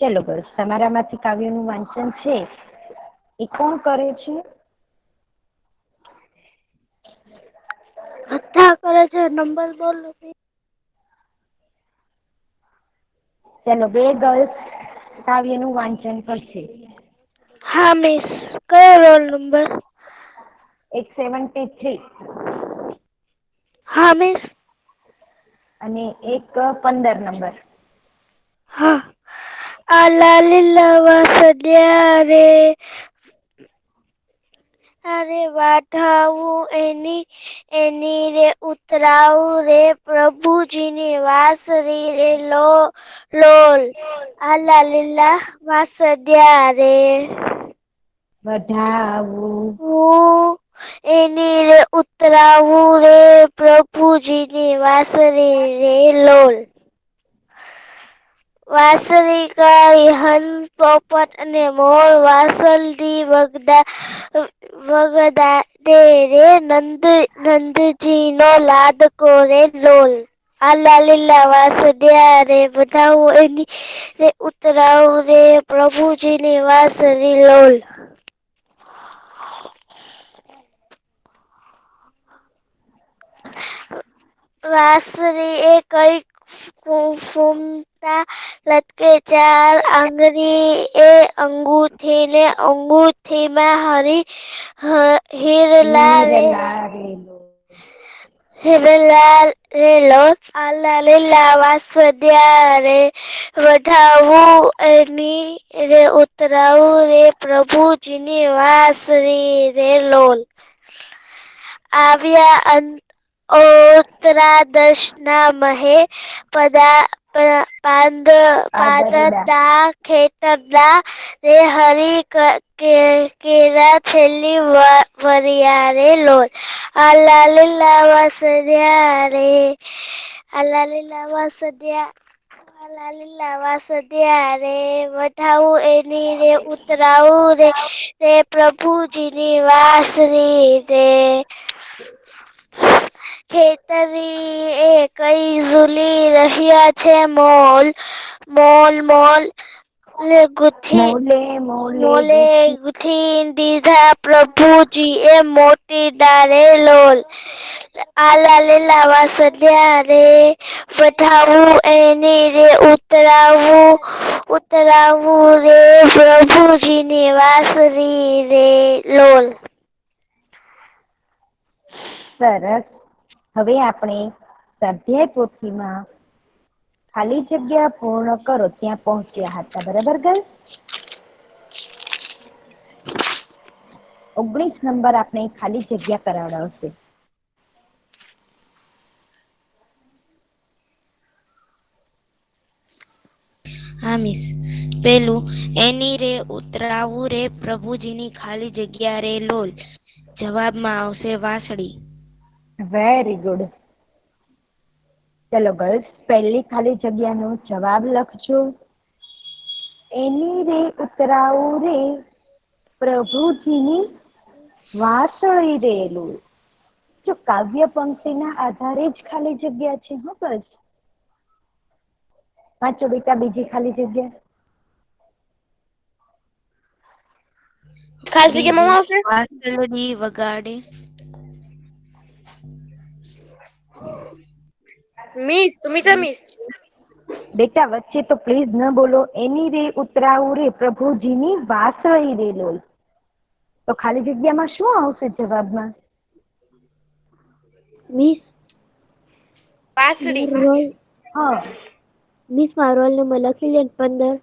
ચલો બસ તમારામાંથી કાવ્યનું વાંચન છે એ કોણ કરે છે? બધા કરે છે. નંબર બોલો. ચલો બે ગર્લ્સ કાવ્યનું વાંચન કરશે. હા મિસ. કયો રોલ નંબર? 173. હા મિસ. અને એક 15 નંબર. હા. આલા લીલા વાસદીયા રે, અરે વાઢાવું એની રે ઉતરાવું રે પ્રભુજીની વાંસળી રે લોલ. આલા લીલા વાસદીયા રે, વઢાવું એની રે ઉતરાવું રે પ્રભુજીની વાંસળી રે લોલ. વાંસળી ગાય હંસ પોપટ અને મોર વાસલથી વગડાડે રે નંદજીનો લાડકો રે લોલ. આલા લીલા વાસદીયા રે વઢાવું એની રે ઉતરાવું રે પ્રભુજીની વાંસળી લોલ. વાંસળી એ કઈ ફૂમતા લટકે ચાર આંગળી એ અંગૂઠીને અંગૂઠીમાં હીરલા રે રે લોલ. આલા લીલા વાસદીયા રે વઢાવું એની રે ઉતરાવું રે પ્રભુજીની વાંસળી રે લોલ. આવ્યા ઉત્તરાદશના મહે પાદરડા પાદરના ખેતરના રે હરી કેરા છેલ્લી વરિયા રે લોલ. આલા લીલા વાસદીયા રે, આલા લીલા વાસદીયા રે વઢાવું એની રે ઉતરાવું રે પ્રભુજીની વાંસળી રે. ખેતરી એ કઈ ઝૂલી રહ્યા છે મોલ. મોલ મોલે મોલે ગુથી ગુથી દીધા પ્રભુજી એ મોતીડા રે લોલ. આલા લીલા વાસદીયા રે વઢાવું એની રે ઉતરાવું રે પ્રભુજીની વાંસળી રે લોલ. સરસ. હવે આપણે સ્વાધ્યાય પોથીમાં ખાલી જગ્યા પૂર્ણ કરો ત્યાં પહોંચ્યા હતા. બરાબર ગર્લ્સ? 19 નંબર આપણે ખાલી જગ્યા કરાવડાવશે. હા મિસ. પેલું એની રે ઉતરાવું રે પ્રભુજીની ખાલી જગ્યા રે લોલ. જવાબમાં આવશે વાંસળી. Very good. ચલો ગર્લ્સ પહેલી ખાલી જગ્યાનો જવાબ લખજો. એની રે ઉતરાવું રે પ્રભુજીની વાંસળી રે લોલ. જો કાવ્ય પંક્તિના આધારે જ ખાલી જગ્યા છે. હો બસ વાંચો બેટા બીજી ખાલી જગ્યા. ખાલી જગ્યામાં બીજું આવશે વાંસળી વગાડે. Miss Sumitra miss. બેટા વચ્ચે તો પ્લીઝ ન બોલો. એની રે ઉતરાવું રે પ્રભુજીની વાંસળી રે લોલ. તો ખાલી જગ્યામાં શું આવશે જવાબમાં? મિસ વાંસળી. રોલ હા મિસ મારો રોલ નંબર લખી લે 15.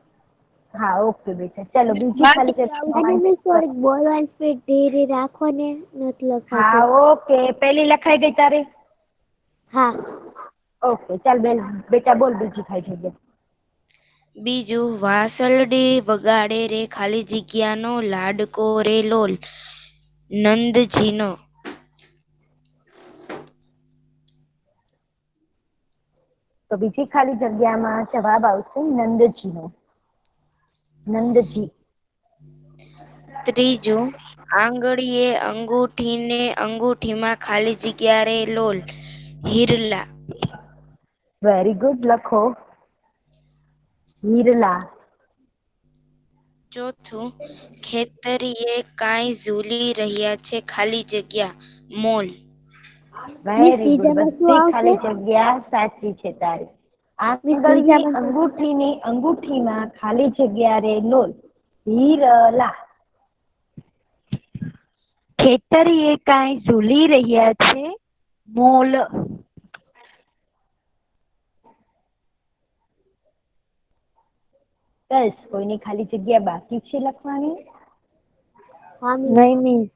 હા ઓકે બેટા. ચાલો બીજી ખાલી અને મિસ જગ્યા. થોડીક બોલવાની સ્પીડ ધીરે રાખો ને, નથી હા લખાતું. ઓકે. પેલી લખાઈ ગઈ તારી? હા. ઓકે ચાલ બેટા બોલ બીજી ખાલી જગ્યા. બીજું વાંસળી વગાડે રે ખાલી જગ્યાનો લાડકો રે લોલ. નંદજીનો. તો બીજી ખાલી જગ્યામાં જવાબ આવશે નંદજીનો. નંદજી. ત્રીજું આંગળીએ અંગૂઠીને અંગૂઠીમાં ખાલી જગ્યા રે લોલ. હિરલા. Very good. લખો હિરલા. ચોથું, ખેતરીએ કાંઈ ઝૂલી રહ્યા છે ખાલી જગ્યા મોલ. Very good. બધી ખાલી જગ્યા સાચી છે તારી. આંગળીની અંગૂઠીમાં ખાલી જગ્યા રે લોલ હીરલા. ખેતરીએ કાંઈ ઝૂલી રહ્યા છે મોલ. બસ કોઈની ખાલી જગ્યા બાકી છે લખવાની? નહીં મિસ.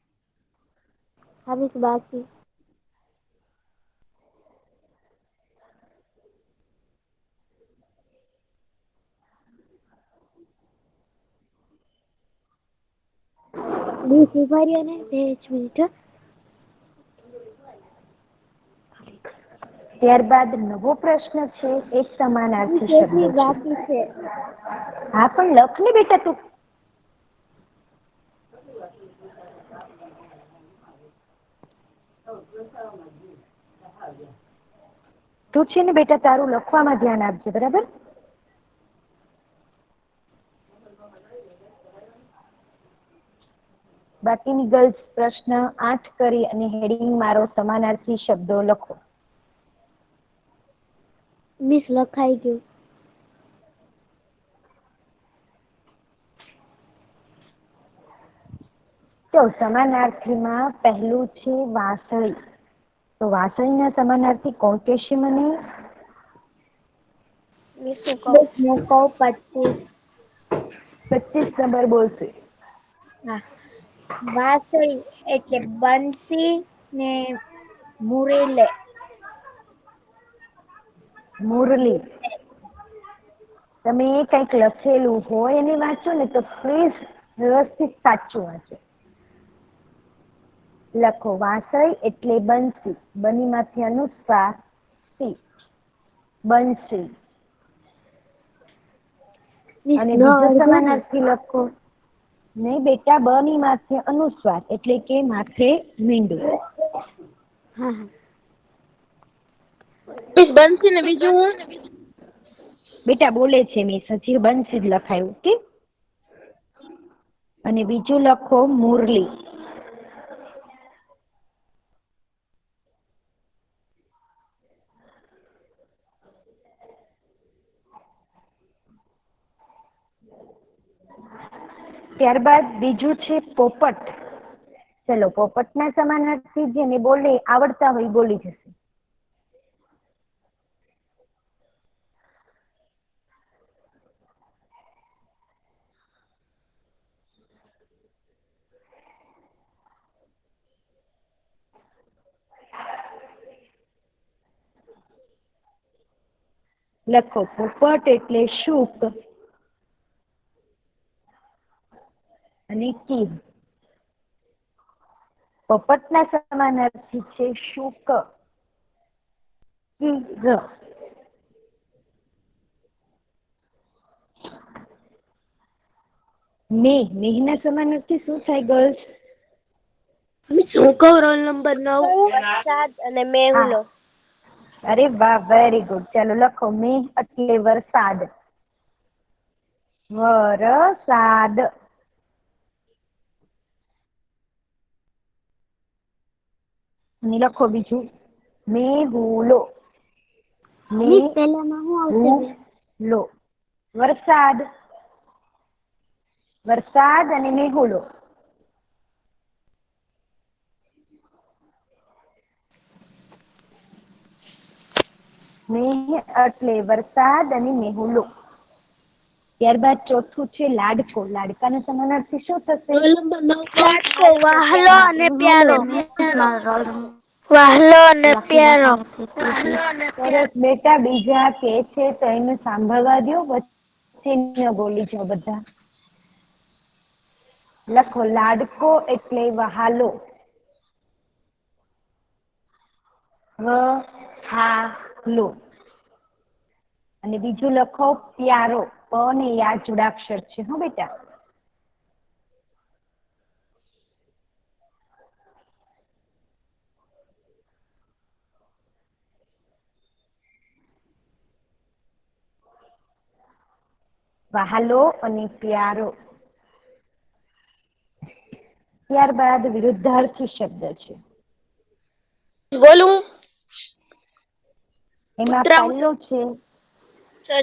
હા મિસ બાકી. મિસ ઉભા રહ્યા ને 2 મિનિટ. ત્યારબાદ નવો પ્રશ્ન છે, એક સમાનાર્થી શબ્દ બાકી છે. હા પણ લખ ને બેટા તું. તું છે ને બેટા તારું લખવામાં ધ્યાન આપજે, બરાબર? બાકીની ગર્લ્સ પ્રશ્ન 8 કરી અને હેડિંગ મારો સમાનાર્થી શબ્દો લખો. મિસ લખાઈ ગયું. તો સમાનાર્થીમાં પહેલું છે વાસળી. તો વાસળીના સમાનાર્થી કોણ કહેશે મને? મિસ હું કહું 25. 25 નંબર બોલશે. હા, વાસળી એટલે બંસી ને મુરેલે. મુરલી. તમે કંઈક લખેલું હોય એને વાંચો ને તો પ્લીઝ વ્યવસ્થિત સાચું વાંચો. લખો વાસળી એટલે બંસી, બનીમાંથી અનુસ્વાર સી, બંસી. અને બીજો સમાનાર્થી લખો. નહીં બેટા, બની માથે અનુસ્વાર એટલે કે માથે મીંડું. હા હા. મિસ બંસી ને બીજું હું? બેટા બોલે છે મેં સજી બંસી જ લખાયું કે. અને બીજું લખો મુરલી. ત્યારબાદ બીજું છે પોપટ. ચલો પોપટના સમાનાર્થી જેને બોલે આવડતા હોય બોલી જશે. લખો પોપટ એટલે શુક અને કીર. પોપટના સમાનાર્થી છે શુક, કીર. મેઘના સમાનાર્થી શું થાય ગર્લ્સ? હું કહું રોલ નંબર 9 વરસાદ અને મેહુલો. અરે વાહ, વેરી ગુડ. ચાલો લખો મેઘ એટલે વરસાદ. વરસાદ. અને લખો બીજું મેહુલો. પહેલામાં શું આવશે? મેહુલો વરસાદ. વરસાદ અને મેહુલો. મેહ એટલે વરસાદ અને મેહુલો. ત્યારબાદ ચોથું છે લાડકો. લાડકાના સમાનાર્થી શું થશે? લાડકો વહાલો અને પ્યારો. વહાલો અને પ્યારો. સરસ બેટા, બીજા કે છે તો એને સાંભળવા દો, વચ્ચે ન બોલી જાઓ બધા. લખો લાડકો એટલે વહાલો. વહાલો. અને બીજું લખો પ્યારો. પ ને યા જોડાક્ષર છે હો બેટા. વહાલો અને પ્યારો. ત્યારબાદ વિરુદ્ધાર્થી શબ્દ છે. બોલું? એમાં પહેલો છે,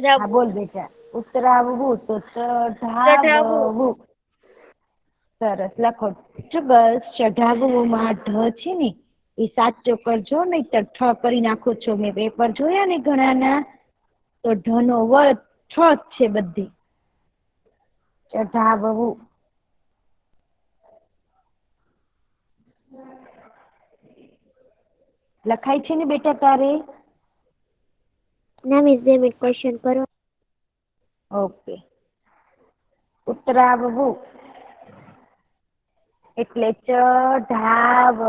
હા બોલ બેટા. ઉતરાવવું તો ચઢાવવું. સરસ, લખો. ગર્લ્સ ચઢાવવું માં ઢ છે ને એ સાચો કરજો, નહીં તો ઠ કરી નાખો છો. મેં પેપર જોયા ને ઘણાના, તો ઢ નો વર્ગ ઠ જ છે બધી. ચઢાવવું. લખાય છે ને બેટા તારે? ના મિસ, 2 મિનિટ ક્વેશ્ચન કરો. ઓકે. ઉતરાવવું એટલે ચઢાવવું.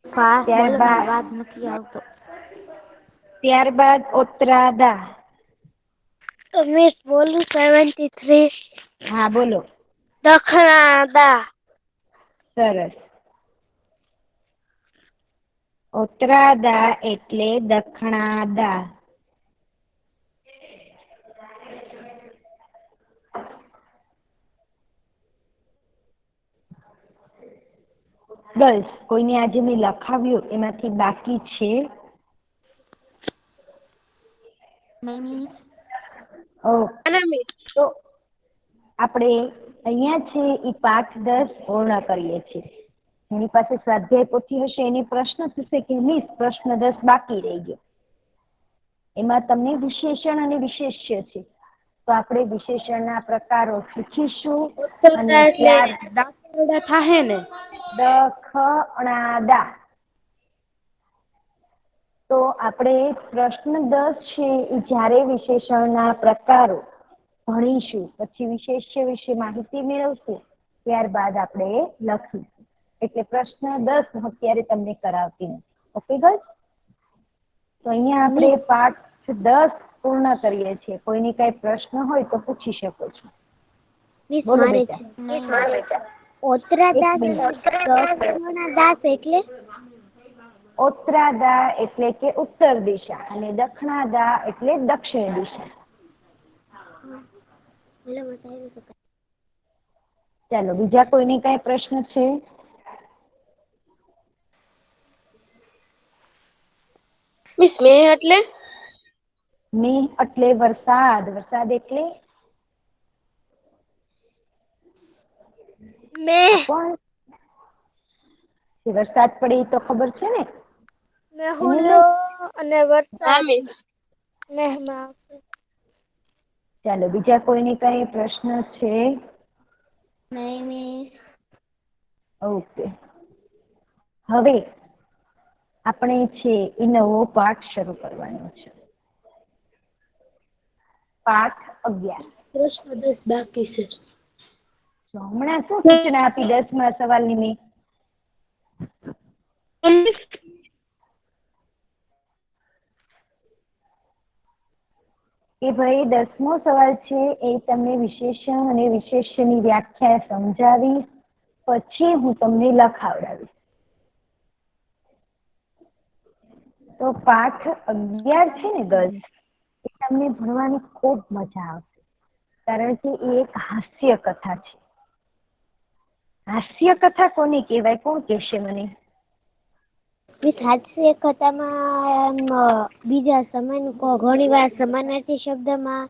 ફાસ્ટ બોલો, મને ત્યારબાદ અવાજ નથી આવતો. ત્યારબાદ ઓતરાદા. મિસ બોલું? 73. હા બોલો. દખણાદા. સરસ. ઓતરાદા એટલે દખણાદા. ગર્લ્સ, કોઈને આજે મેં લખાવ્યું એમાંથી બાકી છે? તો આપણે અહીંયા છે એ પાઠ 10 પૂર્ણ કરીએ છીએ. એની પાસે સ્વાધ્યાય પોથી હશે, એને પ્રશ્ન થશે કે મિસ પ્રશ્ન 10 બાકી રહી ગયો. એમાં તમને વિશેષણ અને વિશેષ્ય છે, તો આપણે વિશેષણના પ્રકારો શીખીશું. અને ત્યાર દાખલા થાહે ને? દખણાદા. તો આપણે પ્રશ્ન 10 છે એ જ્યારે વિશેષણના પ્રકારો ભણીશું, પછી વિશેષ્ય વિશે માહિતી મેળવશું, ત્યારબાદ આપણે લખીશું. એટલે પ્રશ્ન 10 હું અત્યારે તમને કરાવતી નથી. Okay girls? તો અહીંયા આપણે પાઠ 10 પૂર્ણ કરીએ છીએ. કોઈને કઈ પ્રશ્ન હોય તો પૂછી શકો છો. બોલો બેટા. ઓતરાદા એટલે ઓતરાદા એટલે કે ઉત્તર દિશા, અને દખણાદા એટલે દક્ષિણ દિશા. ચાલો, બીજા કોઈને કઈ પ્રશ્ન છે? મિસ મે એટલે મેં એટલે વરસાદ. વરસાદ એટલે પણ વરસાદ પડે તો ખબર છે ને? મેહુલ્લો અને વરસાદ. મહેમા. ચાલો, બીજા કોઈને કઈ પ્રશ્ન છે? નહીં મિસ. ઓકે. હવે આપણે છે એ નવો પાઠ શરૂ કરવાનો છે. પાઠ 11. પ્રશ્ન 10 બાકી છે. હમણાં શું સૂચના આપી 10મા સવાલની મેં? કે ભાઈ 10મો સવાલ છે એ તમને વિશેષણ અને વિશેષ્યની વ્યાખ્યા સમજાવી, પછી હું તમને લખાવડાવીશ. તો પાઠ 11 છે ને ગર્લ્સ, એ તમને ભણવાની ખૂબ મજા આવશે, કારણ કે એ એક હાસ્ય કથા છે. હાસ્ય કથા કોને કહેવાય? કોણ કહેશે મને? હાસ્ય કથામાં બીજા સમાન ઘણી વાર સમાનાર્થી શબ્દમાં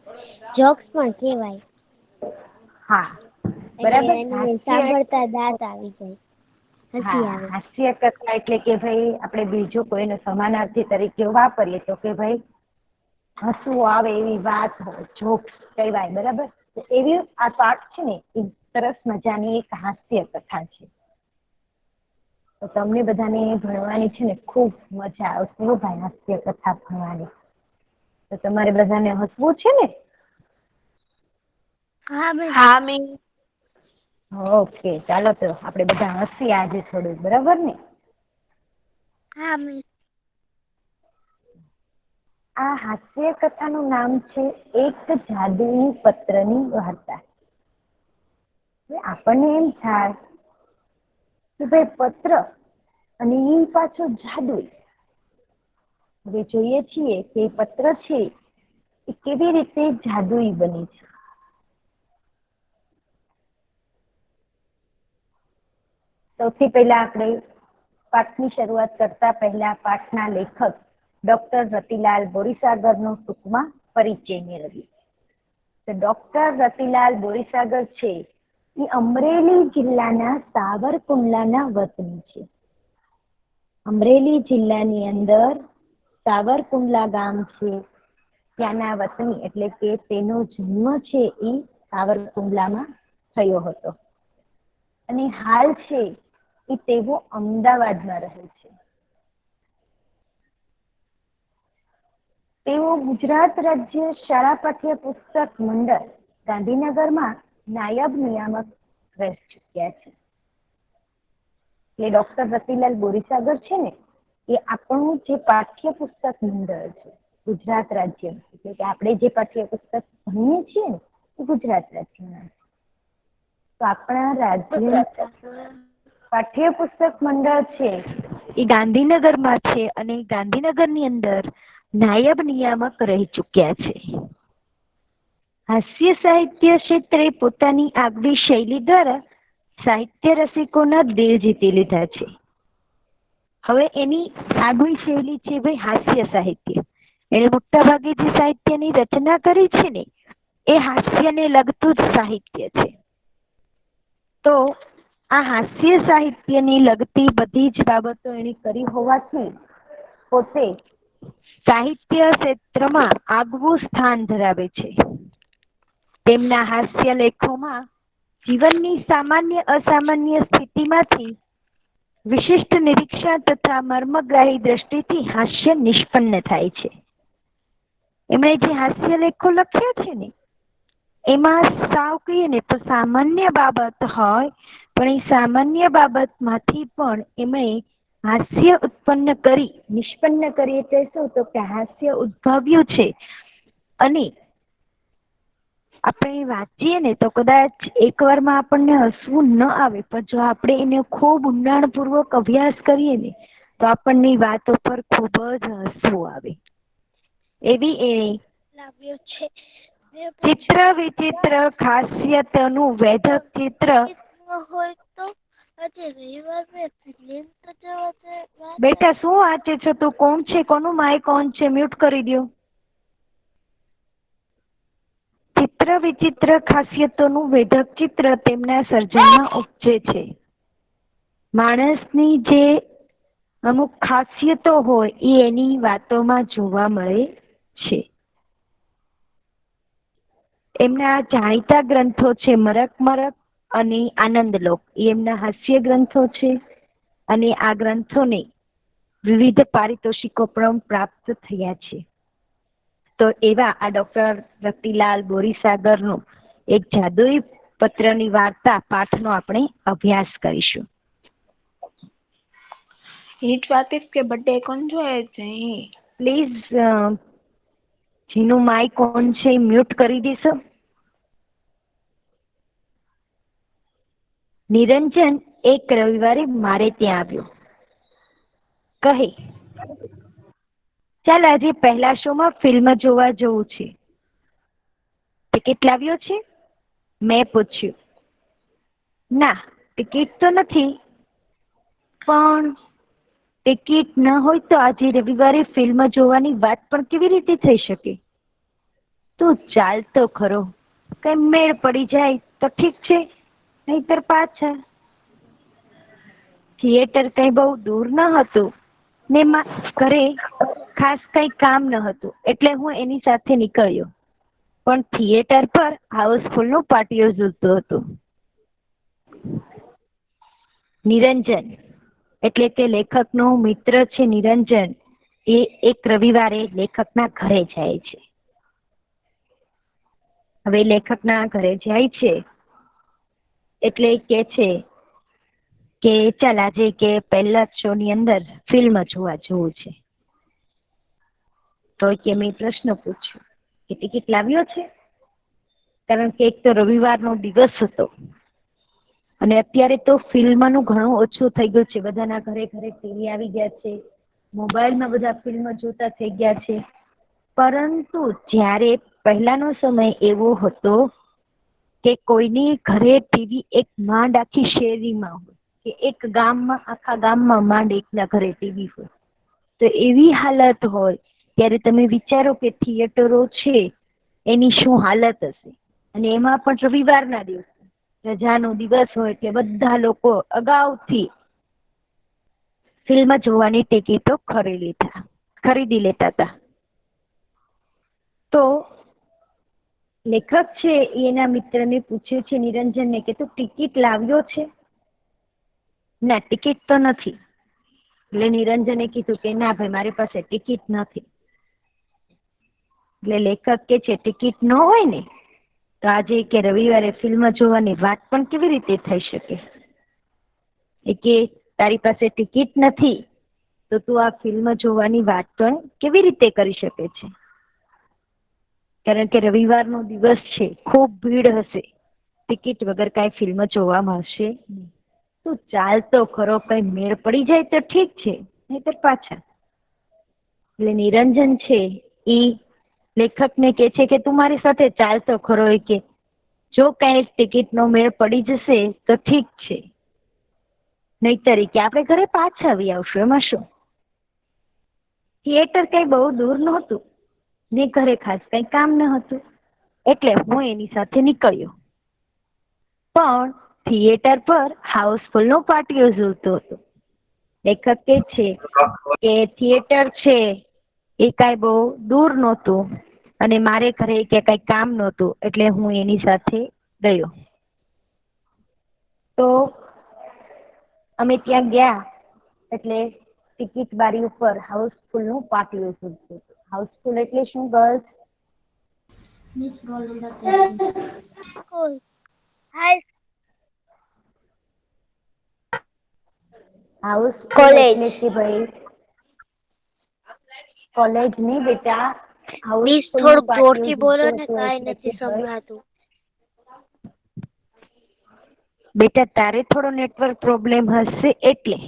જોક્સ પણ કહેવાય. હા બરાબર. સાંભળતા દાંત આવી જાય. હાસ્ય કથા એટલે કે ભાઈ આપણે બીજો કોઈનો સમાનાર્થી તરીકે વાપરીએ તો કે ભાઈ હસવું આવે એવી વાત હોય, જોક્સ કહેવાય. બરાબર. એવી આ પાઠ છે ને એ સરસ મજાની એક હાસ્ય કથા છે. તો તમને બધાને ભણવાની છે ને ખૂબ મજા આવશે ભાઈ, હાસ્ય કથા ભણવાની. તો તમારે બધાને હસવું છે ને? હા મેં. ઓકે, ચાલો તો આપણે બધા હસીએ આજે થોડું. બરાબર ને? હા મેં. આ હાસ્ય કથાનું નામ છે એક જાદુઈ પત્રની વાર્તા. આપણને એમ થાય કે ભાઈ પત્ર અને એ પાછો જાદુઈ. હવે જોઈએ છીએ કે પત્ર છે એ કેવી રીતે જાદુઈ બની છે. સૌથી પહેલા આપણે પાઠની શરૂઆત કરતા પહેલા પાઠના લેખક ડોક્ટર રતિલાલ બોરીસાગરનો ટૂંકમાં પરિચય મેળવીએ. તો ડોક્ટર રતિલાલ બોરીસાગર છે એ અમરેલી જિલ્લાના સાવરકુંડલાના વતની છે. અમરેલી જિલ્લાની અંદર સાવરકુંડલા ગામ છે, ત્યાંના વતની, એટલે કે તેનો જન્મ છે એ સાવરકુંડલામાં થયો હતો અને હાલ છે એ તેઓ અમદાવાદમાં રહે છે. તેઓ ગુજરાત રાજ્ય શાળા પાઠ્ય પુસ્તક મંડળ ગાંધીનગરમાં નાયબ નિયામક રહી ચૂક્યા છે. એટલે ડોક્ટર રતિલાલ બોરીસાગર છે ને એ આપણું જે પાઠ્ય પુસ્તક મંડળ છે ગુજરાત રાજ્ય, એટલે કે આપણે જે પાઠ્ય પુસ્તક ભણીએ છીએ ને એ ગુજરાત રાજ્યના છે. તો આપણા રાજ્ય પાઠ્ય પુસ્તક મંડળ છે એ ગાંધીનગરમાં છે અને ગાંધીનગરની અંદર નાયબ નિયામક રહી ચૂક્યા છે. હાસ્ય સાહિત્ય ક્ષેત્રે પોતાની આગવી શૈલી દ્વારા સાહિત્ય રસિકોના દિલ જીતી લીધા છે. હવે એની આગવી શૈલી છે ભાઈ હાસ્ય સાહિત્ય. એને મોટા ભાગે જે સાહિત્યની રચના કરી છે ને એ હાસ્યને લગતું જ સાહિત્ય છે. તો આ હાસ્ય સાહિત્યની લગતી બધી જ બાબતો એણે કરી હોવાથી પોતે સાહિત્ય ક્ષેત્રમાં આગવું સ્થાન ધરાવે છે. તેમના હાસ્ય લેખોમાં જીવનની સામાન્ય અસામાન્ય સ્થિતિમાંથી વિશિષ્ટ નિરીક્ષણ તથા મર્મગ્રાહી દ્રષ્ટિથી હાસ્ય નિષ્પન્ન થાય છે. એમણે જે હાસ્ય લેખો લખ્યા છે ને એમાં સાવ કહીએ ને તો સામાન્ય બાબત હોય, પણ એ સામાન્ય બાબતમાંથી પણ એમણે હાસ્ય ઉત્પન્ન કરી, નિષ્પન્ન કરી એટલે શું, તો કે હાસ્ય ઉદ્ભવ્યું છે. અને આપણે વાંચીએ ને તો કદાચ એકવારમાં આપણને હસવું ન આવે, પણ જો આપણે એને ખૂબ ઊંડાણપૂર્વક અભ્યાસ કરીએ ને તો આપણને વાતો પર ખૂબ જ હસવું આવે. એવી એણે લાવ્યો છે. ચિત્ર વિચિત્ર ખાસિયતનું વેધક ચિત્ર. હોય તો આજે રવિવારે ફિલ્મ તો જવા છે. બેટા શું વાંચે છો તું? કોણ છે? કોનું માઇક ઓન છે? મ્યુટ કરી દો. ચિત્ર વિચિત્ર ખાસિયતોનું વેધક ચિત્ર તેમના સર્જનમાં ઉપજે છે. માણસની જે અમુક ખાસિયતો હોય એ એની વાતોમાં જોવા મળે છે. એમના જાણીતા ગ્રંથો છે મરક મરક અને આનંદલોક, એ એમના હાસ્ય ગ્રંથો છે અને આ ગ્રંથોને વિવિધ પારિતોષિકો પણ પ્રાપ્ત થયા છે. તો એવા આ ડોક્ટર રતિલાલ બોરીસાગરનો એક જાદુઈ પત્રની વાર્તા પાઠનો આપણે અભ્યાસ કરીશું. हीच वातीस के बर्थडे कौन जो है जही પ્લીઝ જેનું માઇક ઓન છે મ્યુટ કરી દેશો. નિરંજન એક રવિવારે મારે ત્યાં આવ્યો. કહે, ચાલ આજે પહેલા શોમાં ફિલ્મ જોવા જવું છે. ટિકિટ લાવ્યો છે? મેં પૂછ્યું. ના, ટિકિટ તો નથી, પણ ટિકિટ ન હોય તો આજે રવિવારે ફિલ્મ જોવાની વાત પણ કેવી રીતે થઈ શકે? તું ચાલ તો ખરો, કઈ મેળ પડી જાય તો ઠીક છે, નહીતર પાછા. થિયેટર કઈ બહુ દૂર ન હતું ને ઘરે ખાસ કઈ કામ ન હતું એટલે હું એની સાથે નીકળ્યો. પણ થિયેટર પર હાઉસફુલનું પાટિયું ઝૂલતું હતું. નિરંજન એટલે કે લેખકનો મિત્ર છે નિરંજન, એ એક રવિવારે લેખકના ઘરે જાય છે. હવે લેખકના ઘરે જાય છે એટલે કે છે કે ચાલ આજે કે પહેલા શો ની અંદર ફિલ્મ જોવા જવું છે. તો કે મેં પ્રશ્ન પૂછ્યો કે ટિકિટ લાવ્યો છે? કારણ કે એક તો રવિવારનો દિવસ હતો અને અત્યારે તો ફિલ્મનું ઘણું ઓછું થઈ ગયું છે. બધાના ઘરે ઘરે ટીવી આવી ગયા છે, મોબાઈલમાં બધા ફિલ્મ જોતા થઈ ગયા છે. પરંતુ જ્યારે પહેલાનો સમય એવો હતો કે કોઈની ઘરે ટીવી એક માંડ આખી શેરીમાં હોય કે એક ગામમાં આખા ગામમાં માંડ એકના ઘરે ટીવી હોય, તો એવી હાલત હોય ત્યારે તમે વિચારો કે થિયેટરો છે એની શું હાલત હશે. અને એમાં પણ રવિવારના દિવસે રજાનો દિવસ હોય એટલે બધા લોકો અગાઉથી ફિલ્મ જોવાની ટિકિટો ખરીદી લેતા હતા. તો લેખક છે એના મિત્રને પૂછે છે, નિરંજનને, કે તું ટિકિટ લાવ્યો છે? ના, ટિકિટ તો નથી. એટલે નિરંજને કીધું કે ના ભાઈ, મારી પાસે ટિકિટ નથી. એટલે લેખક કે છે ટિકિટ ન હોય ને તો આજે કે રવિવારે ફિલ્મ જોવાની વાત પણ કેવી રીતે થઈ શકે? એ કે તારી પાસે ટિકિટ નથી તો તું આ ફિલ્મ જોવાની વાત પણ કેવી રીતે કરી શકે છે? કારણ કે રવિવારનો દિવસ છે, ખૂબ ભીડ હશે, ટિકિટ વગર કાંઈ ફિલ્મ જોવા મળશે નહીં. તું ચાલ તો ખરો, કઈ મેળ પડી જાય તો ઠીક છે, નહીતર પાછા. એટલે નિરંજન છે એ લેખકને કે છે કે તું મારી સાથે ચાલ તો ખરો. એ કે જો કઈ ટિકિટનો મેળ પડી જશે તો ઠીક છે, નહીતર કે આપણે ઘરે પાછા આવી આવશું, એમાં શું? થિયેટર કઈ બહુ દૂર નહોતું ને ઘરે ખાસ કઈ કામ ન હતું, એટલે હું એની સાથે નીકળ્યો. પણ થિયેટર પર હાઉસફુલનો પાટિયો ઝૂલતો હતો. લેખક કે છે કે થિયેટર છે એ કાંઈ બહુ દૂર નહોતું અને મારે ઘરે કે કઈ કામ નહોતું, એટલે હું એની સાથે ગયો. તો અમે ત્યાં ગયા એટલે ટિકિટ બારી ઉપર હાઉસફુલનું પાટિયું ઝૂલતું હતું. હાઉસફુલ એટલે શું girls? Miss roll number 13. Cool. Hi. Housefull College. એટલે કે ભાઈ કોલેજ નહીં બેટા, મિસ હાઉસફુલનું થોડુંક જોરથી પાટિયું બોલો ઝૂલતું ને, હતું કાંઈ એટલે નથી કે ભાઈ સંભળાતું. બેટા તારે થોડો નેટવર્ક પ્રોબ્લેમ હશે એટલે.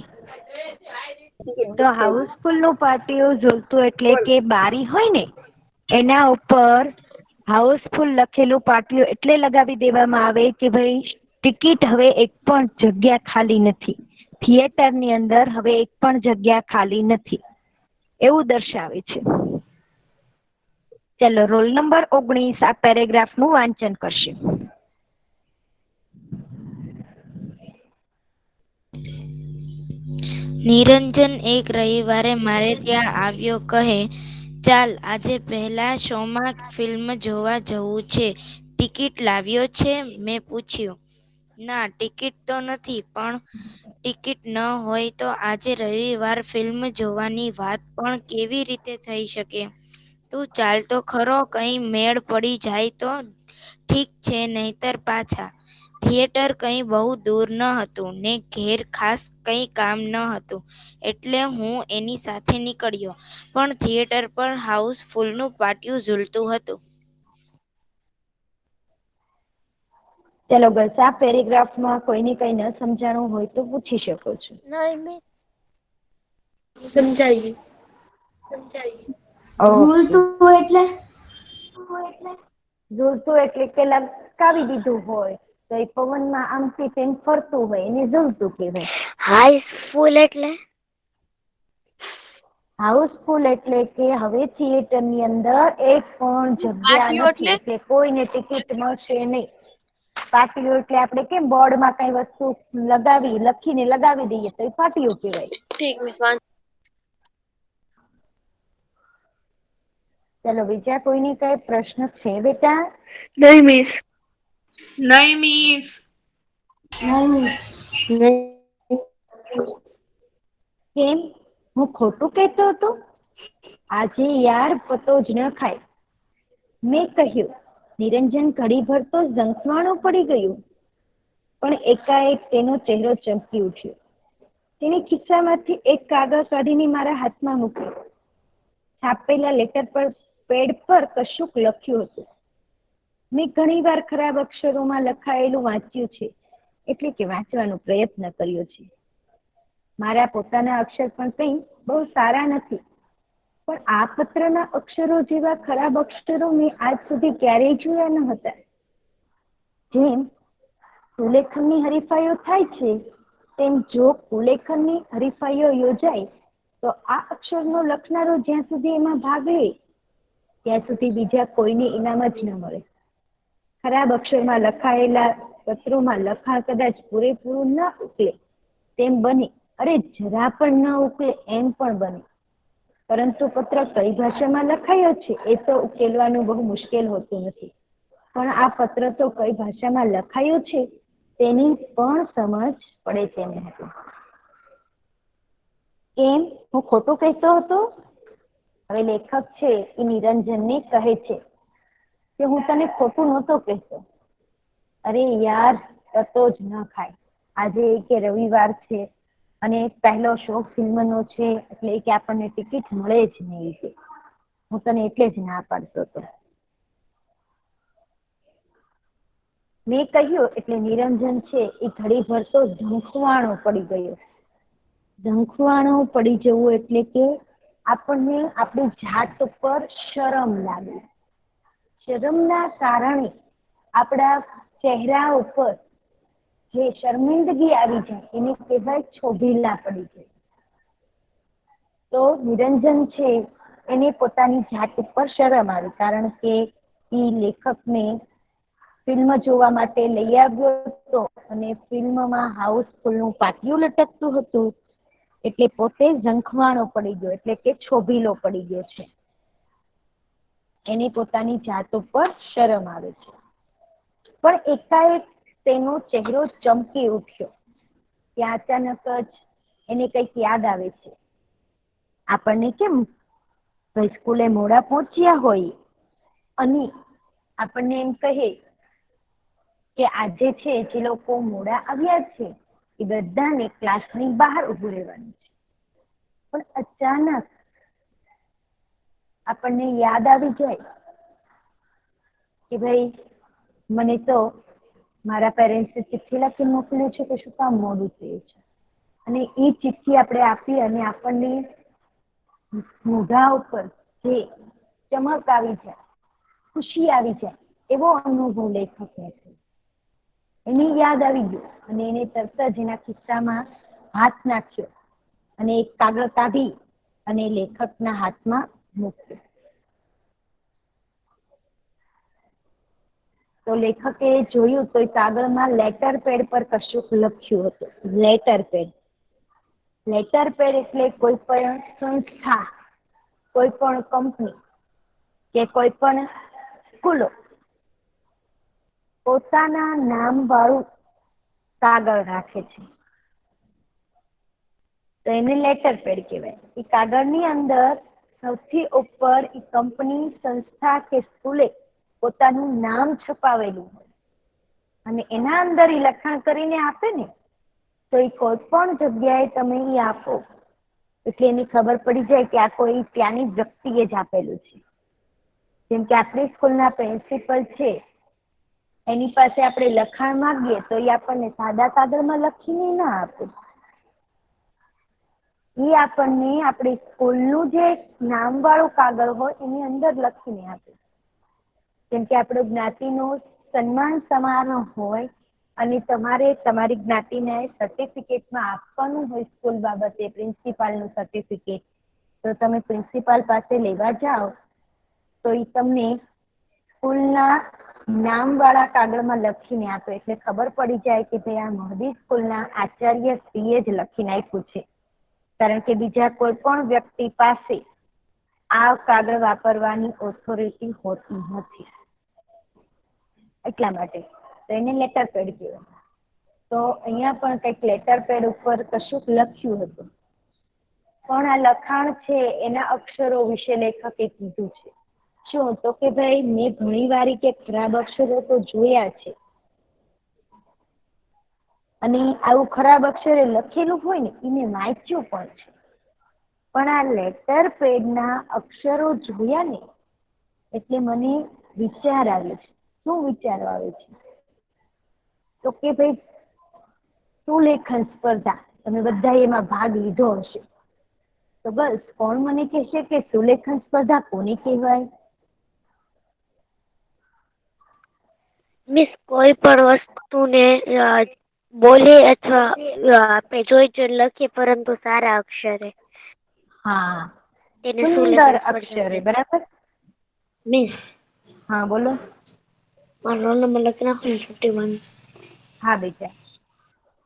તો હાઉસફુલનું પાટિયું ઝૂલતું એટલે કે બારી હોય ને એના ઉપર હાઉસફુલ લખેલું પાટિયું એટલે લગાવી દેવામાં આવે કે ભાઈ ટિકિટ હવે એક પણ જગ્યા ખાલી નથી, થિયેટરની અંદર હવે એક પણ જગ્યા ખાલી નથી, એવું દર્શાવે છે. ચલો, રોલ નંબર 19 આ પેરેગ્રાફનું વાંચન કરશે. નિરંજન એક રવિવારે મારે ત્યાં આવ્યો. કહે, ચાલ આજે પહેલા શોમાં ફિલ્મ જોવા જવું છે, ટિકિટ લાવ્યો છે? મેં પૂછ્યું. ના, ટિકિટ તો નથી, પણ ટિકિટ ન હોય તો આજે રવિવાર ફિલ્મ જોવાની વાત પણ કેવી રીતે થઈ શકે? તું ચાલ તો ખરો, કઈ મેળ પડી જાય તો ઠીક છે, નહીતર પાછા. થિયેટર કંઈ બહુ દૂર ન હતું ને ઘેર ખાસ કંઈ કામ ન હતું, એટલે હું એની સાથે નીકળ્યો. પણ થિયેટર પર હાઉસફુલનું પાટિયું ઝૂલતું હતું. ચલો બસ, આ પેરેગ્રાફમાં કોઈને કઈ ન સમજાણું હોય તો પૂછી શકો છો. નહીં મિસ. સમજાયું. ઝૂલતું એટલે ઝૂલતું એટલે કે લટકાવી દીધું હોય તો એ પવનમાં આમથી તેમ ફરતું હોય એને ઝૂલતું કહેવાય. હાઉસફુલ એટલે હાઉસફુલ એટલે કે હવે થિયેટરની અંદર એક પણ જગ્યા નથી, એટલે કોઈને ટિકિટ મળશે નહીં. પાટિયું એટલે આપણે કેમ બોર્ડમાં કઈ વસ્તુ લખીને લગાવી દઈએ તો એ પાટિયું કહેવાય. ચલો, બીજા કોઈને કઈ પ્રશ્ન છે બેટા? નહીં મિસ. નહીં મિસ. કેમ, હું ખોટું કહેતો હતો? આજે યાર પતો જ ન ખાય. મેં કહ્યું. નિરંજન ઘડીભર તો ઝંખવાણું પડી ગયું, પણ એકાએક તેનો ચહેરો ચમકી ઉઠ્યો. તેણે ખિસ્સામાંથી એક કાગળ કાઢીને મારા હાથમાં મૂક્યો. છાપેલા લેટર પર પેડ પર કશુંક લખ્યું હતું. મેં ઘણી વાર ખરાબ અક્ષરોમાં લખાયેલું વાંચ્યું છે, એટલે કે વાંચવાનો પ્રયત્ન કર્યો છે. મારા પોતાના અક્ષર પણ કંઈ બહુ સારા નથી, પણ આ પત્રના અક્ષરો જેવા ખરાબ અક્ષરો મેં આજ સુધી ક્યારેય જોયા ન હતા. જેમ સુલેખનની હરીફાઈઓ થાય છે તેમ જો કુલેખનની હરીફાઈઓ યોજાય તો આ અક્ષરનો લખનારો જ્યાં સુધી એમાં ભાગ લે ત્યાં સુધી બીજા કોઈને ઇનામ જ ન મળે. ખરાબ અક્ષરમાં લખાયેલા પત્રોમાં લખાણ કદાચ પૂરેપૂરું ન ઉકલે તેમ બને, અરે જરા પણ ન ઉકલે એમ પણ બને, પરંતુ પત્ર કઈ ભાષામાં લખાયો છે એ તો ઉકેલવાનું બહુ મુશ્કેલ હોતું નથી. પણ આ પત્ર તો કઈ ભાષામાં લખાયું છે તેની પણ સમજ પડે તેમ હતું. કેમ, હું ખોટું કહેતો હતો? હવે લેખક છે એ નિરંજનને કહે છે કે હું તને ખોટું નહોતો કહેતો. અરે યાર, કતો જ ન ખાય. આજે કે રવિવાર છે અને પહેલો શો ફિલ્મનો છે એટલે કે આપણને ટિકિટ મળે જ નહીં કે હું તને એટલે જ ના પાડતો હતો. મેં કહ્યું એટલે નિરંજન છે એ ઘડી ભર તો ઝંખવાણો પડી ગયો. ઝંખવાણો પડી જવું એટલે કે આપણને આપણી જાત ઉપર શરમ લાગે. શરમના કારણે આપણા ચહેરા ઉપર જે શર્મિંદગી આવી જાય એને કહેવાય છોભીલા પડી જાય. તો નિરંજન છે એને પોતાની જાત ઉપર શરમ આવી, કારણ કે એ લેખકને ફિલ્મ જોવા માટે લઈ આવ્યો હતો અને ફિલ્મમાં હાઉસફુલનું પાટિયું લટકતું હતું એટલે પોતે ઝંખવાણો પડી ગયો એટલે કે છોભીલો પડી ગયો છે. એની પોતાની જાત ઉપર શરમ આવે છે. પણ એકાએક તેનો ચહેરો ચમકી ઉઠ્યો. ત્યાં અચાનક જ એને કંઈક યાદ આવે છે. આપણને કેમ સ્કૂલે મોડા પહોંચ્યા હોય અને આપણને એમ કહે કે આજે છે જે લોકો મોડા આવ્યા છે એ બધાને ક્લાસની બહાર ઊભું રહેવાનું છે. પણ અચાનક આપણને યાદ આવી જાય કે ભાઈ મને તો મારા પેરેન્ટ્સે ચિઠ્ઠી લખી મોકલ્યું છે કે શું કામ મોડું થયું છે, અને એ ચિઠ્ઠી આપણે આપી અને આપણને મોઢા ઉપર જે ચમક આવી જાય, ખુશી આવી જાય એવો અનુભવ લેખકને થયો. એની યાદ આવી ગયું અને એને તરત જ એના ખિસ્સામાં હાથ નાખ્યો અને એક કાગળ કાઢી અને લેખકના હાથમાં મૂક્યો. તો લેખકે જોયું તો એ કાગળમાં લેટર પેડ પર કશુંક લખ્યું હતું. Letter pad. લેટર પેડ એટલે કોઈ પણ સંસ્થા, કોઈ પણ કંપની કે કોઈ પણ સ્કૂલો પોતાના નામ વાળું કાગળ રાખે છે તો એને લેટર પેડ કહેવાય. એ કાગળની અંદર સૌથી ઉપર એ કંપની, સંસ્થા કે સ્કૂલે પોતાનું નામ છપાવેલું હોય અને એના અંદર એ લખાણ કરીને આપે ને તો એ કોઈ પણ જગ્યાએ તમે એ આપો એટલે એની ખબર પડી જાય કે આ કોઈ ત્યાંની વ્યક્તિએ જ આપેલું છે. જેમ કે આપણી સ્કૂલના પ્રિન્સિપલ છે એની પાસે આપણે લખાણ માંગીએ તો એ આપણને સાદા કાગળમાં લખીને ના આપે. એ આપણને આપણી સ્કૂલનું જે નામવાળું કાગળ હોય એની અંદર લખીને આપે. જેમ કે આપણો જ્ઞાતિનો સન્માન સમારોહ હોય અને તમારે તમારી જ્ઞાતિને સર્ટિફિકેટમાં આપવાનું હોય સ્કૂલ બાબતે પ્રિન્સિપાલનું સર્ટિફિકેટ, તો તમે પ્રિન્સિપાલ પાસે લેવા જાઓ તો એ તમને સ્કૂલના નામવાળા કાગળમાં લખીને આપે એટલે ખબર પડી જાય કે ભાઈ આ મહદી સ્કૂલના આચાર્ય શ્રીએ જ લખીને આપ્યું છે, કારણ કે બીજા કોઈ પણ વ્યક્તિ પાસે આ કાગળ વાપરવાની ઓથોરિટી હોતી નથી. એટલા માટે તો એને લેટર પેડ કહેવાય. તો અહીંયા પણ કંઈક લેટર પેડ ઉપર કશુંક લખ્યું હતું, પણ આ લખાણ છે એના અક્ષરો વિશે લેખકે કીધું છે. શું તો કે ભાઈ મેં ઘણી વારી કે ખરાબ અક્ષરો તો જોયા છે અને આવું ખરાબ અક્ષરે લખેલું હોય ને એને વાંચ્યું પણ છે, પણ આ લેટર પેડના અક્ષરો જોયા ને એટલે મને વિચાર આવે છે. શું વિચારો આવે છે? તો કે ભાઈ સુલેખન સ્પર્ધા તમે બધા એમાં ભાગ લીધો હશે તો બસ કોણ મને કહેશે કે સુલેખન સ્પર્ધા કોને કહેવાય? મિસ કોઈ પણ વસ્તુને બોલે અથવા આપણે જોઈ લખીએ પરંતુ સારા અક્ષરે હા, તેને શું સુંદર અક્ષરે. બરાબર. મિસ હા બોલો. મારો રોલ નંબર લખી નાખો ને 51. હા બેટા.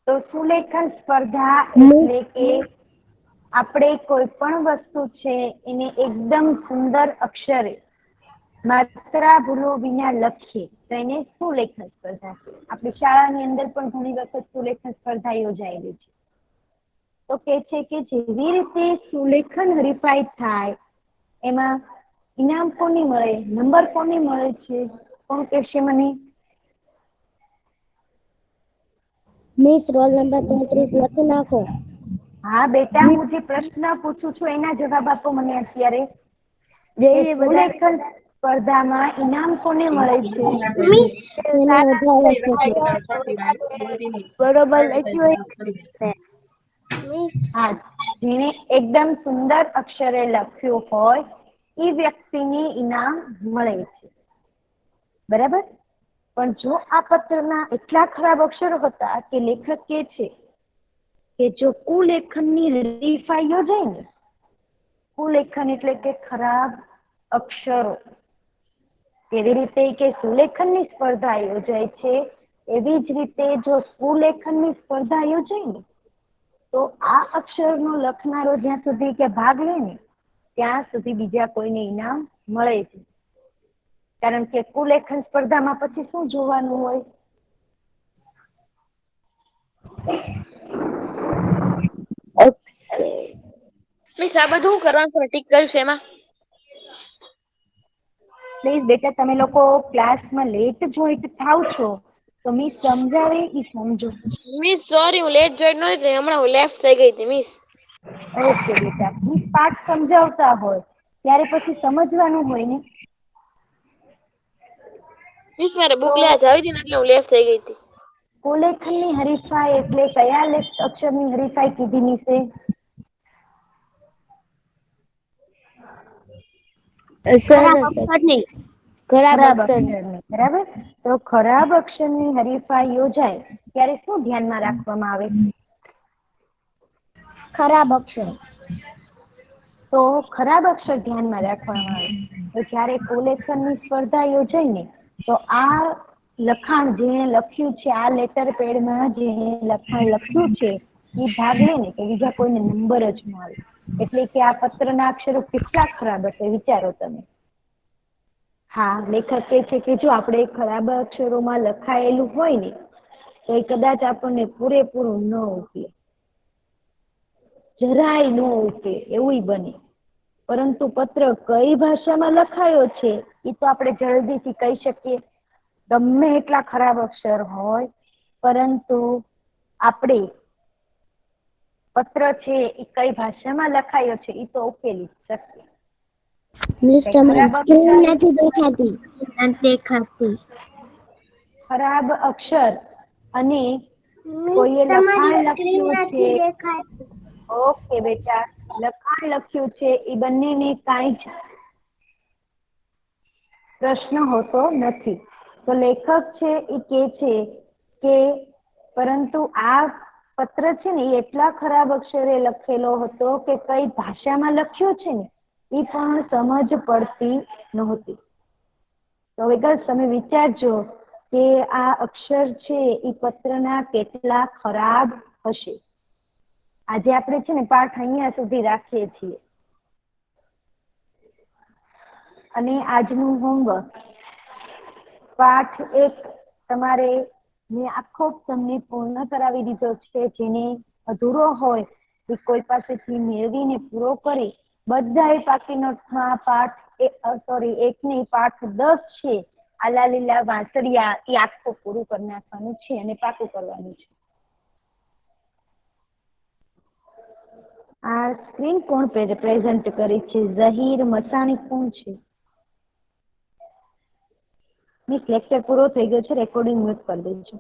તો સુલેખન સ્પર્ધા એટલે કે આપણે કોઈ પણ વસ્તુ છે એને એકદમ સુંદર અક્ષરે માત્રા ભૂલો વિના લખીએ તો એને સુલેખન સ્પર્ધા. આપણી શાળાની અંદર પણ ઘણી વખત સુલેખન સ્પર્ધા યોજાયેલી છે. તો કે છે કે જેવી રીતે સુલેખન હરીફાઈ થાય એમાં ઇનામ કોની મળે, નંબર કોની મળે છે, કોણ કહેશે મને? મિસ રોલ નંબર 33 લખી નાખો. હા બેટા, હું જે પ્રશ્ન પૂછું છું એના જવાબ આપો મને અત્યારે. કે જેવી બધા સુલેખન સ્પર્ધામાં ઇનામ કોને મળે છે? મિસ એને વધારે લખો છો. બરોબર લખ્યું હોય મિસ. હા, જેને એકદમ સુંદર અક્ષરે લખ્યું હોય એ વ્યક્તિને ઇનામ મળે છે. બરાબર. પણ જો આ પત્રના એટલા ખરાબ અક્ષરો હતા કે લેખક કે છે કે જો કુલેખનની હરીફાઈ યોજાય ને, કુલેખન એટલે કે ખરાબ અક્ષરો, કેવી રીતે કે સુલેખનની સ્પર્ધા યોજાય છે એવી જ રીતે જો સુલેખનની સ્પર્ધા યોજાય ને તો આ અક્ષરનો લખનારો જ્યાં સુધી કે ભાગ લે ને ત્યાં સુધી બીજા કોઈને ઇનામ મળે છે. કારણ કે કુલેખન સ્પર્ધામાં પછી શું જોવાનું હોય? મિસ આ બધું કરવાનું છે, ટીક કર્યું છે એમાં. પ્લીઝ બેટા, તમે લોકો ક્લાસમાં લેટ જોઈન્ટ થાવ છો તો મિસ સમજાવે એ સમજો. મિસ સોરી, હું લેટ જોઈન નહોતી થઈ, હમણાં હું લેફ્ટ થઈ ગઈ હતી મિસ. ઓકે બેટા. મિસ પાઠ સમજાવતા હોય ત્યારે પછી સમજવાનું હોય ને. મિસ મારે તો બુક લેવા જાવી હતી ને એટલે હું લેફ્ટ થઈ ગઈ હતી. કુલેખનની હરીફાઈ એટલે કયા અક્ષરની હરીફાઈ કીધી મિસે? ખરાબ અક્ષર નહીં, ખરાબ ખરાબ અક્ષર. અક્ષરની. બરાબર. તો ખરાબ અક્ષરની હરીફાઈ યોજાય ત્યારે શું ધ્યાનમાં રાખવામાં આવે? ખરાબ અક્ષર. તો ખરાબ અક્ષર ધ્યાનમાં રાખવામાં આવે. તો જ્યારે કુલેખનની સ્પર્ધા યોજાય ને તો આ લખાણ જેને લખ્યું છે, આ લેટર પેડમાં જેને લખાણ લખ્યું છે એ ભાગ લે ને તો બીજા કોઈને નંબર જ ન આવે. એટલે કે આ પત્રના અક્ષરો કેટલા ખરાબ હશે વિચારો તમે. હા, લેખક કહે છે કે જો આપણે ખરાબ અક્ષરોમાં લખાયેલું હોય ને તો એ કદાચ આપણને પૂરેપૂરું ન ઉકેલે, જરાય ન ઉકેલે એવું બને. પરંતુ પત્ર કઈ ભાષામાં લખાયો છે એ તો આપણે જલ્દીથી કહી શકીએ. ગમે એટલા ખરાબ અક્ષર હોય પરંતુ આપણે પત્ર છે એ કઈ ભાષામાં લખાયો છે એ તો ઉકેલી શકીએ. મિસ કઈ તમારી ખરાબ સ્ક્રીન અક્ષર નથી દેખાતી. ખરાબ અક્ષર અને મિસ કોઈએ તમારી લખાણ સ્ક્રીન લખ્યું છે. નથી દેખાતી. ઓકે બેટા, લખાણ લખ્યું છે એ બંનેને કાંઈ જ પ્રશ્ન હોતો નથી. તો લેખક છે એ કે છે કે પરંતુ આ પત્ર છે ને એ એટલા ખરાબ અક્ષરે લખેલો હતો કે કઈ ભાષામાં લખ્યો છે ને એ પણ સમજ પડતી નહોતી. તો હવે બસ તમે વિચારજો કે આ અક્ષર છે એ પત્રના કેટલા ખરાબ હશે. આજે આપણે છે ને પાઠ અહીંયા સુધી રાખીએ છીએ અને આજનું હોમવર્ક પાઠ 1 તમારે મેં આખો તમને પૂર્ણ કરાવી દીધો છે. જેને અધૂરો હોય એ કોઈ પાસેથી મેળવીને પૂરો કરી બધાએ પાકી નોટમાં પાઠ 1 નહીં પાઠ 10 છે આલા લીલા વાંસળિયા એ આખું પૂરું કરી નાખવાનું છે અને પાકું કરવાનું છે. આ સ્ક્રીન કોણ પ્રેઝન્ટ કરી છે? ઝહીર મસાણી કોણ છે? મિસ લેક્ચર પૂરો થઈ ગયો છે, રેકોર્ડિંગ મ્યુટ કરી દેજો.